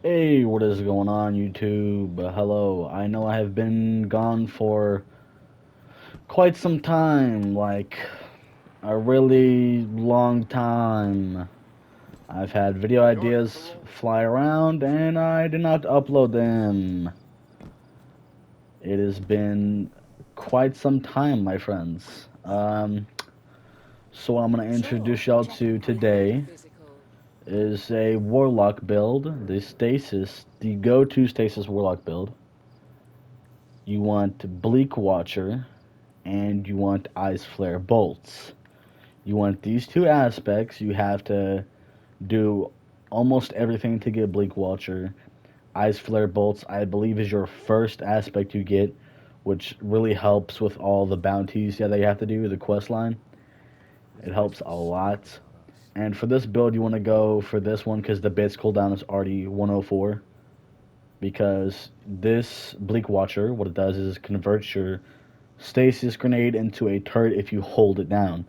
Hey, what is going on, YouTube? Hello. I know I have been gone for quite some time, like a really long time. I've had video ideas fly around and I did not upload them. It has been quite some time, my friends. So what I'm going to introduce y'all to today is a Warlock build, the go-to Stasis Warlock build. You want Bleak Watcher, and you want Ice Flare Bolts. You want these two aspects. You have to do almost everything to get Bleak Watcher. Ice Flare Bolts, I believe, is your first aspect you get, which really helps with all the bounties that you have to do, the quest line. It helps a lot. And for this build, you want to go for this one because the base cooldown is already 104. Because this Bleak Watcher, what it does is it converts your stasis grenade into a turret if you hold it down.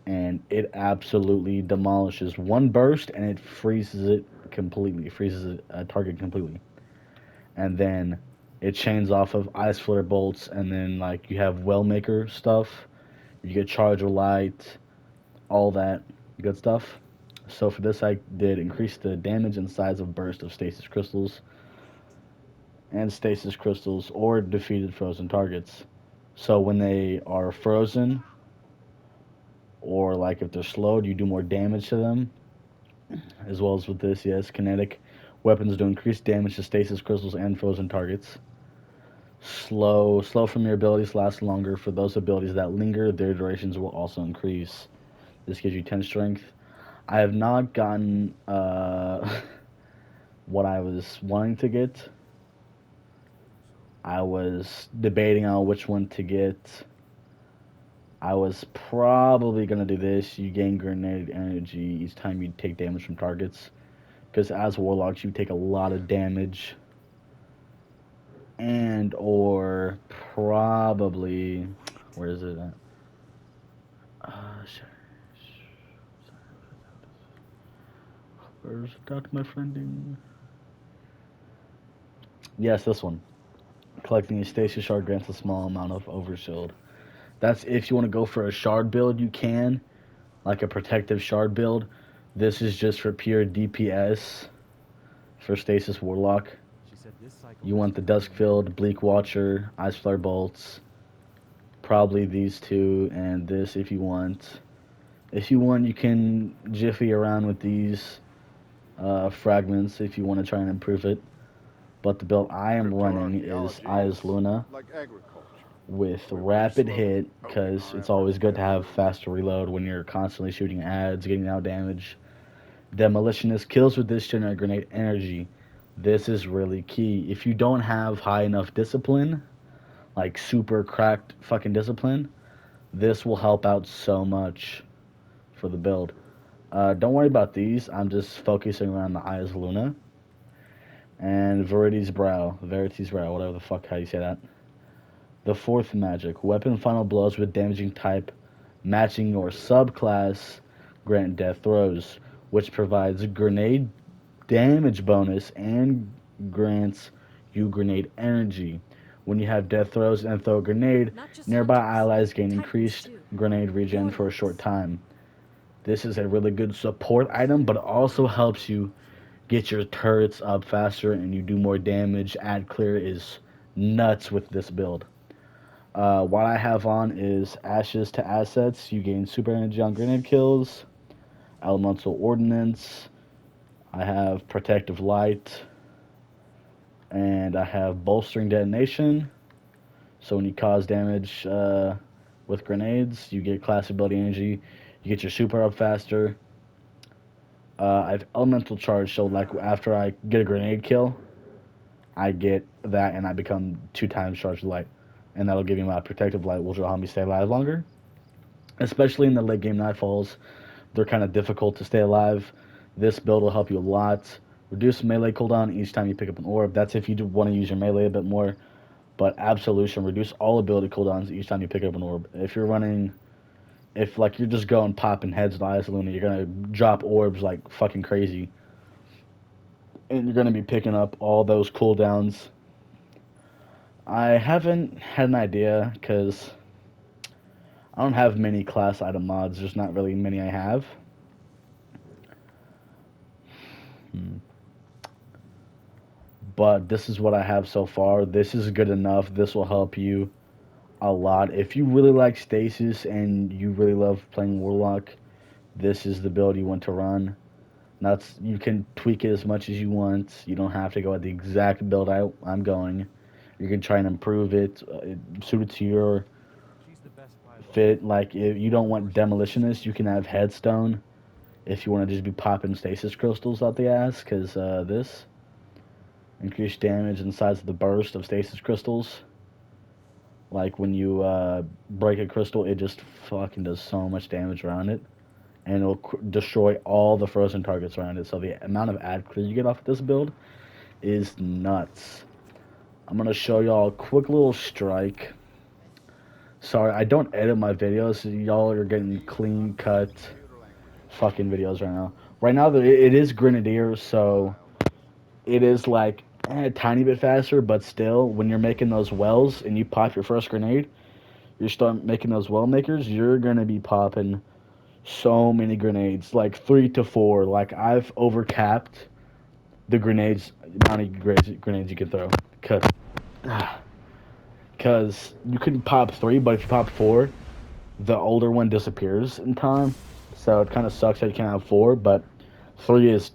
And it absolutely demolishes one burst and it freezes it completely, freezes a target completely. And then it chains off of ice flare bolts, and then like you have Wellmaker stuff, you get Charger Light, all that good stuff. So for this, I did increase the damage and size of burst of stasis crystals, or defeated frozen targets. So when they are frozen, or like if they're slowed, you do more damage to them. As well as with this, yes, kinetic weapons do increased damage to stasis crystals and frozen targets. Slow from your abilities last longer. For those abilities that linger, their durations will also increase. This gives you 10 strength. I have not gotten what I was wanting to get. I was debating on which one to get. I was probably gonna do this. You gain grenade energy each time you take damage from targets. Because as warlocks, you take a lot of damage. And or probably, where is it at? Shit. Where's that, my friending? Yes, this one. Collecting a stasis shard grants a small amount of overshield. That's if you want to go for a shard build, you can, like a protective shard build. This is just for pure DPS for Stasis Warlock. You want the Duskfield, Bleak Watcher, Ice Flare Bolts, probably these two, and this if you want. If you want, you can jiffy around with these fragments if you want to try and improve it. But the build I am running is Eyes Luna with rapid hit because it's always good to have faster reload when you're constantly shooting ads, getting out damage. Demolitionist kills with this generate grenade energy. This is really key. If you don't have high enough discipline, like super cracked fucking discipline, this will help out so much for the build. Don't worry about these. I'm just focusing around the Eyes Luna and Verity's Brow, whatever the fuck how you say that. The fourth magic, weapon final blows with damaging type matching your subclass grant death throws, which provides grenade damage bonus and grants you grenade energy. When you have death throws and throw a grenade, nearby allies gain increased grenade regen for a short time. This is a really good support item, but it also helps you get your turrets up faster and you do more damage. Ad clear is nuts with this build. What I have on is Ashes to Assets. You gain super energy on grenade kills, Elemental Ordnance. I have Protective Light, and I have Bolstering Detonation. So when you cause damage with grenades, you get class ability energy. You get your super up faster. I have Elemental Charge, so like after I get a grenade kill, I get that and I become 2 times charged light. And that'll give me my protective light, which will help me stay alive longer. Especially in the late game nightfalls, they're kind of difficult to stay alive. This build will help you a lot. Reduce melee cooldown each time you pick up an orb. That's if you do want to use your melee a bit more. But Absolution, reduce all ability cooldowns each time you pick up an orb. If like you're just going popping heads to Isoluna, you're gonna drop orbs like fucking crazy. and you're going to be picking up all those cooldowns. I haven't had an idea because I don't have many class item mods. There's not really many I have. But this is what I have so far. This is good enough. This will help you a lot. If you really like Stasis and you really love playing Warlock, this is the build you want to run. That's, you can tweak it as much as you want. You don't have to go at the exact build I'm going. You can try and improve it, suit it to your fit. Like, if you don't want Demolitionist, you can have Headstone. If you want to just be popping Stasis Crystals out the ass, because this increased damage and size of the burst of Stasis Crystals. Like, when you break a crystal, it just fucking does so much damage around it. And it'll destroy all the frozen targets around it. So the amount of ad clear you get off of this build is nuts. I'm going to show y'all a quick little strike. Sorry, I don't edit my videos. So y'all are getting clean cut fucking videos right now. Right now, it is Grenadier, so it is like a tiny bit faster, but still, when you're making those wells and you pop your first grenade, you start making those well makers, you're going to be popping so many grenades, like 3 to 4. Like, I've overcapped the grenades, amount of grenades you can throw. Because you can pop 3, but if you pop 4, the older one disappears in time. So it kind of sucks that you can't have 4, but 3 is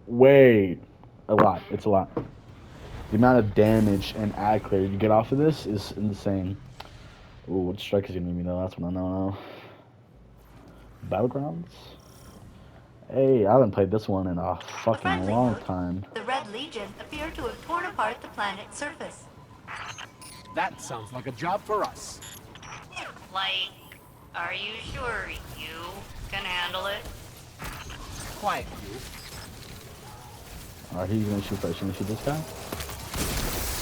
way a lot. It's a lot. The amount of damage and ad clear you get off of this is insane. Ooh, what strike is gonna give me though? That's what I know. Battlegrounds? Hey, I haven't played this one in a fucking long time. The Red Legion appear to have torn apart the planet's surface. That sounds like a job for us. Like, are you sure you can handle it? Quiet, you. Alright, who's gonna shoot first? You gonna shoot this guy?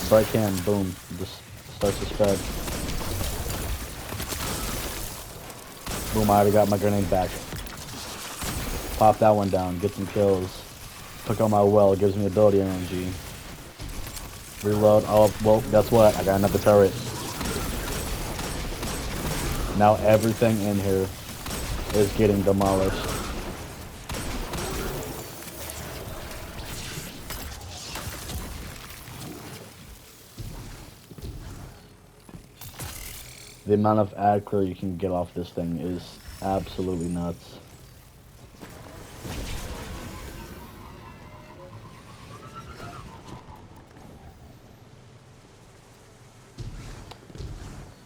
Bright can, boom. Just starts to spread. Boom, I already got my grenade back. Pop that one down, get some kills. Pick up my well, it gives me ability energy. Reload, oh, well, guess what? I got another turret. Now everything in here is getting demolished. The amount of ad clear you can get off this thing is absolutely nuts.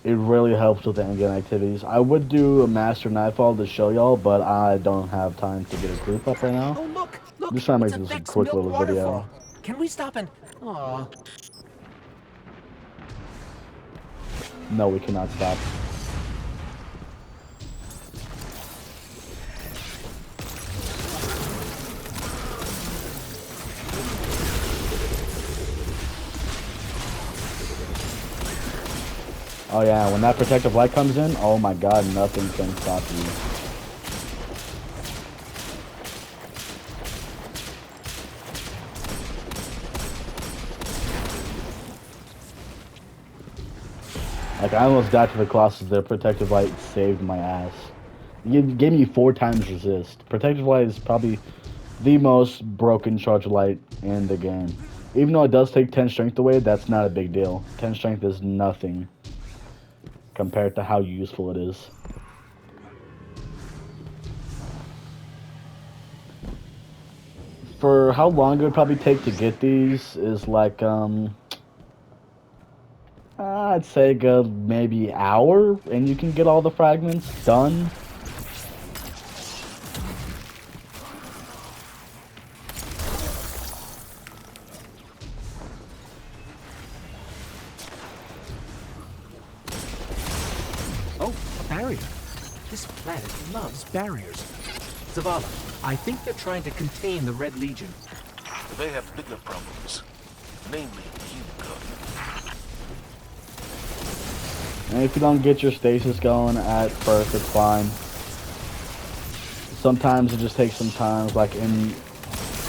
It really helps with the endgame activities. I would do a Master Nightfall to show y'all, but I don't have time to get a group up right now. Oh, look! Look! I'm just trying to make It's this a Vex quick milk little video. waterfall. Can we stop and... Aw. No, we cannot stop. Oh yeah, when that protective light comes in, oh my god, nothing can stop you. Like, I almost died to the Colossus there. Protective light saved my ass. It gave me 4 times resist. Protective light is probably the most broken charge light in the game. Even though it does take 10 strength away, that's not a big deal. 10 strength is nothing compared to how useful it is. For how long it would probably take to get these is like, I'd say a good maybe hour, and you can get all the fragments done. Oh, a barrier. This planet loves barriers. Zavala, I think they're trying to contain the Red Legion. They have bigger problems. Namely, you, God. And if you don't get your stasis going at first, it's fine. Sometimes it just takes some time, like in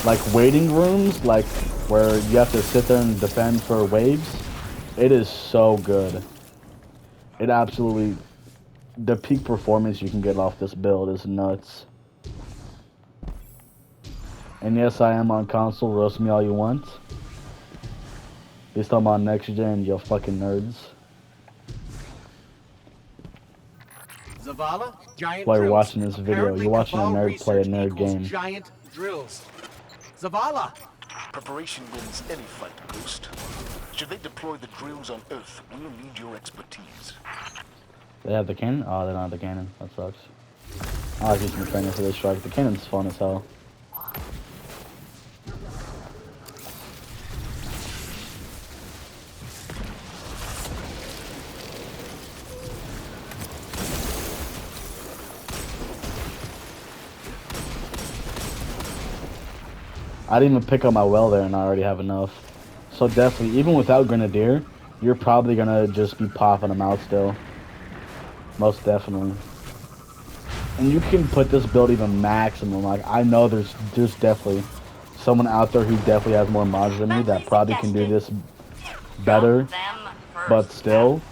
like waiting rooms, like where you have to sit there and defend for waves, it is so good. It absolutely, the peak performance you can get off this build is nuts. And yes, I am on console. Roast me all you want. At least I'm on next gen, you fucking nerds. Zavala, giant While you're drills. watching this video, Apparently, you're watching a Cabal nerd play a research nerd equals game. giant drills. Zavala! Preparation wins any fight, Ghost. Should they deploy the drills on Earth, we'll need your expertise. They have the cannon? Oh, they don't have the cannon. That sucks. I like using the training for this strike. The cannon's fun as hell. I didn't even pick up my well there and I already have enough. So definitely, even without Grenadier, you're probably gonna just be popping them out still. Most definitely. And you can put this build even maximum. Like, I know there's definitely someone out there who definitely has more mods than me that probably can do this better. But still,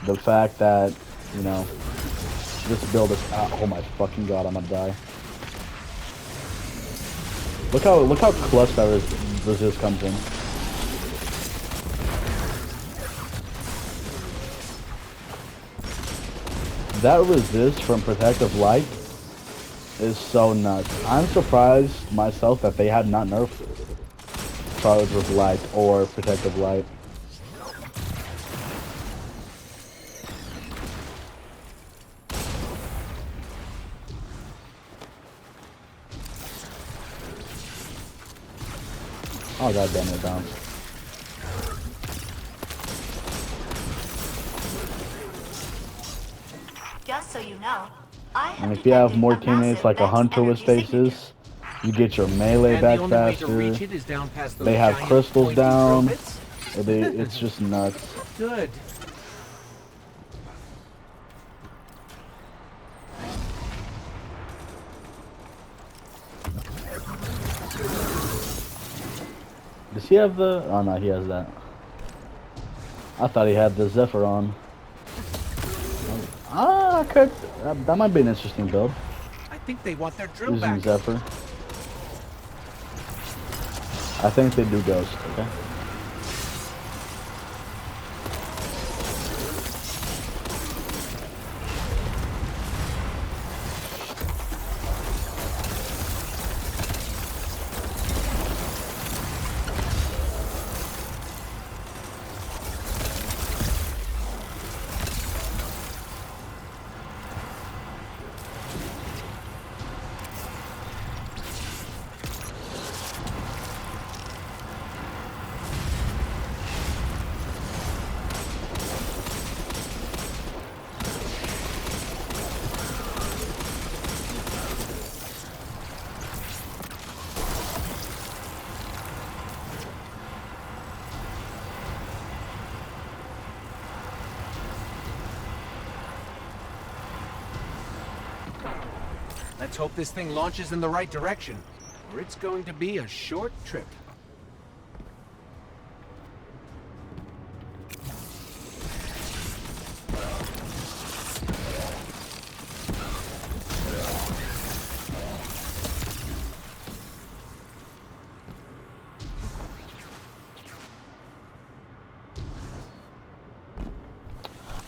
the fact that, you know, this build is, oh my fucking god, I'm gonna die. Look how clutch that resist comes in. That resist from Protective Light is so nuts. I'm surprised myself that they had not nerfed Charge with Light or Protective Light. Oh god damn it, down. Just so you know, I have And if you have detected more a teammates massive like a Vex hunter with energy signature. stasis, you get your melee And back the only way to reach faster. it is down past those They have giant crystals pointy drill down. bits? It's just nuts. Good. Does he have the? Oh no, he has that. I thought he had the Zephyr on. Ah, that might be an interesting build. I think they want their drill Using back. Zephyr. I think they do Ghost. Okay. Let's hope this thing launches in the right direction, or it's going to be a short trip.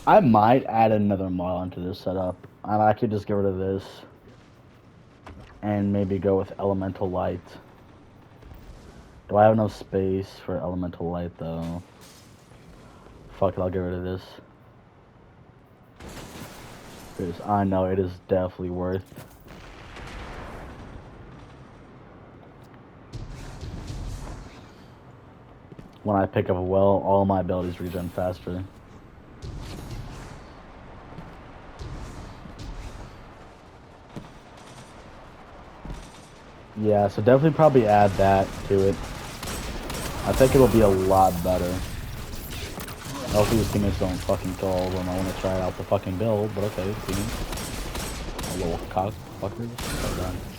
I might add another mod onto this setup. And I could just get rid of this. And maybe go with Elemental Light. Do I have enough space for Elemental Light though? Fuck it, I'll get rid of this. Because I know it is definitely worth. When I pick up a well, all my abilities regen faster. Yeah, so definitely probably add that to it. I think it'll be a lot better. Hopefully these teammates don't fucking kill when I want to try out the fucking build, but okay, teammates. A little cock fuckers.